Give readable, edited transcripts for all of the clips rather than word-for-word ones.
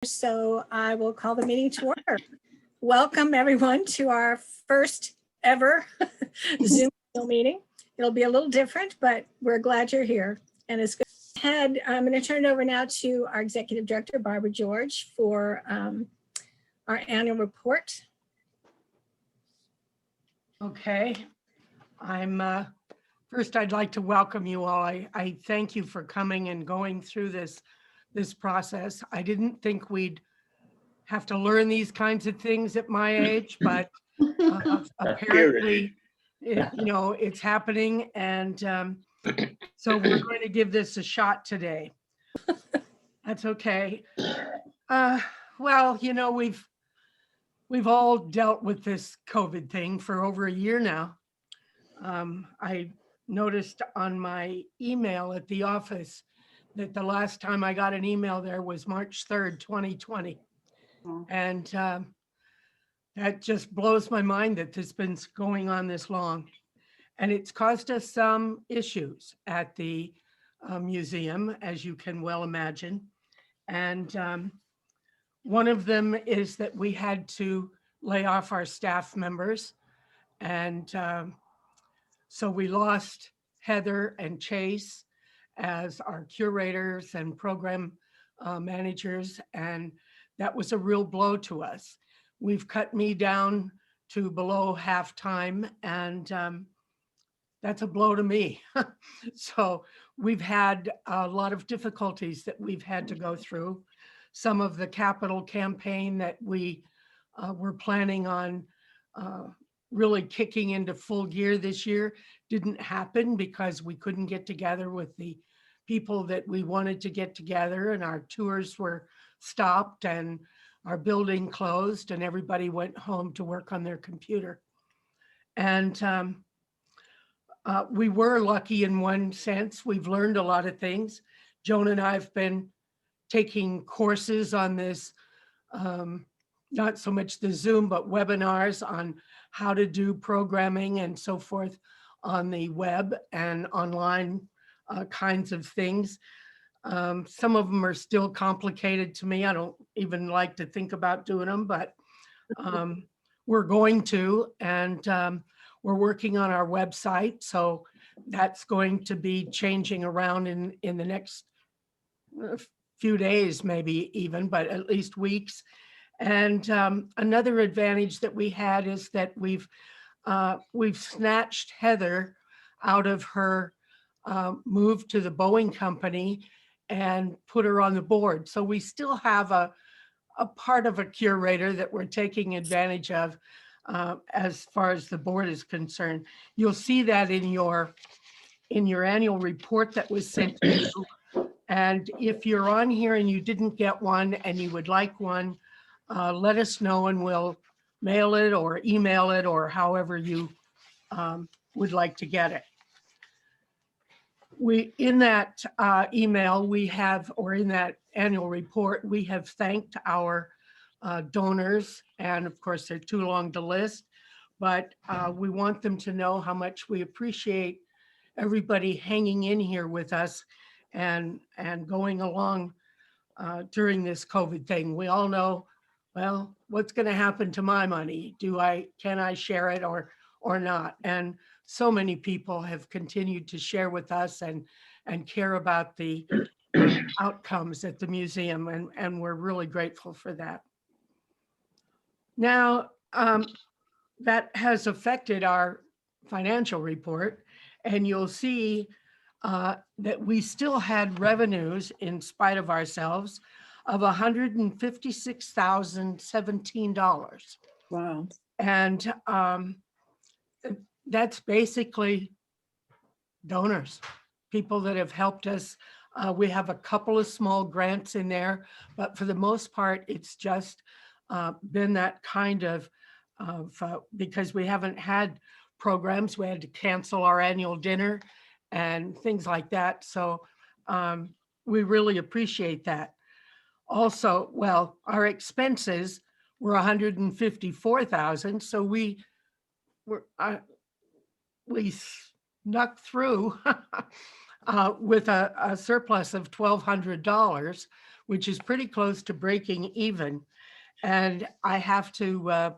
So I will call the meeting to order. Welcome everyone to our first ever Zoom meeting. It'll be a little different, but we're glad you're here. And it's good. I'm going to turn it over now to our Executive Director, Barbara George, for our annual report. Okay. First, I'd like to welcome you all. I thank you for coming and going through this process. I didn't think we'd have to learn these kinds of things at my age, but apparently, it's happening. And so we're going to give this a shot today. That's okay. Well, we've all dealt with this COVID thing for over a year now. I noticed on my email at the office that the last time I got an email there was March 3rd, 2020. And that just blows my mind that this has been going on this long. And it's caused us some issues at the museum, as you can well imagine. And one of them is that we had to lay off our staff members. And so we lost Heather and Chase as our curators and program managers, and that was a real blow to us. We've cut me down to below half-time, and that's a blow to me. So we've had a lot of difficulties that we've had to go through. Some of the capital campaign that we were planning on really kicking into full gear this year didn't happen because we couldn't get together with the people that we wanted to get together, and our tours were stopped and our building closed and everybody went home to work on their computer. And we were lucky in one sense. We've learned a lot of things. Joan and I have been taking courses on this, not so much the Zoom, but webinars on how to do programming and so forth on the web and online kinds of things. Some of them are still complicated to me. I don't even like to think about doing them, but we're going to, and we're working on our website. So that's going to be changing around in the next few days, maybe even, but at least weeks. And another advantage that we had is that we've snatched Heather out of her move to the Boeing company and put her on the board. So we still have a part of a curator that we're taking advantage of as far as the board is concerned. You'll see that in your annual report that was sent to you. And if you're on here and you didn't get one and you would like one, let us know and we'll mail it or email it or however you would like to get it. In that email we have, or in that annual report, we have thanked our donors, and of course they're too long to list, but we want them to know how much we appreciate everybody hanging in here with us and going along during this COVID thing. We all know, well, what's going to happen to my money? Can I share it or not? And so many people have continued to share with us and care about the outcomes at the museum, and we're really grateful for that. Now, that has affected our financial report, and you'll see that we still had revenues in spite of ourselves of $156,017. Wow. And that's basically donors, people that have helped us. We have a couple of small grants in there, but for the most part, it's just been that kind of because we haven't had programs. We had to cancel our annual dinner and things like that. So we really appreciate that. Also, well, our expenses were $154,000. So we snuck through with a surplus of $1,200, which is pretty close to breaking even. And I have to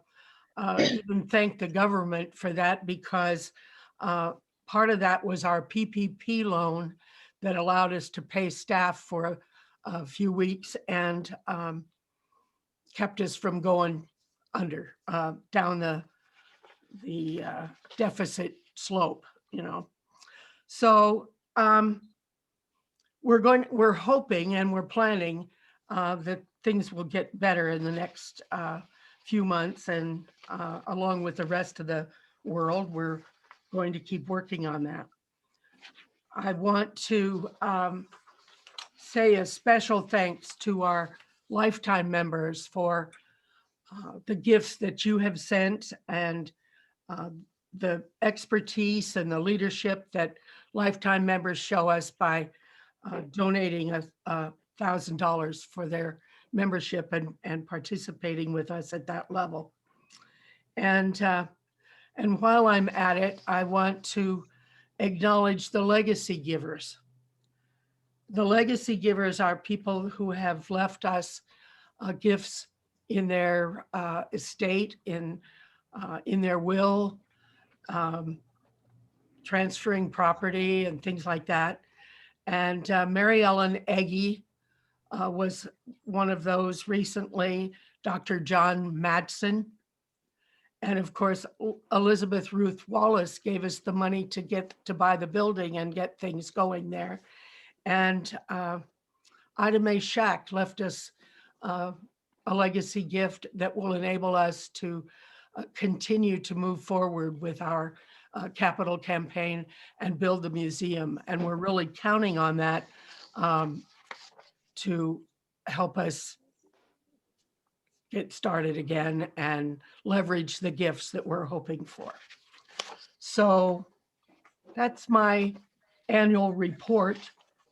even thank the government for that, because part of that was our PPP loan that allowed us to pay staff for a few weeks and kept us from going under, down the deficit slope, you know. So we're hoping and we're planning that things will get better in the next few months, and along with the rest of the world, we're going to keep working on that. I want to say a special thanks to our lifetime members for the gifts that you have sent, and the expertise and the leadership that lifetime members show us by donating $1,000 for their membership and participating with us at that level. And while I'm at it, I want to acknowledge the legacy givers. The legacy givers are people who have left us gifts in their estate, in their will, transferring property and things like that. And Mary Ellen Eggy was one of those recently, Dr. John Madsen. And of course, Elizabeth Ruth Wallace gave us the money to buy the building and get things going there. And Ida Mae Shack left us a legacy gift that will enable us to continue to move forward with our capital campaign and build the museum. And we're really counting on that to help us get started again and leverage the gifts that we're hoping for. So that's my annual report.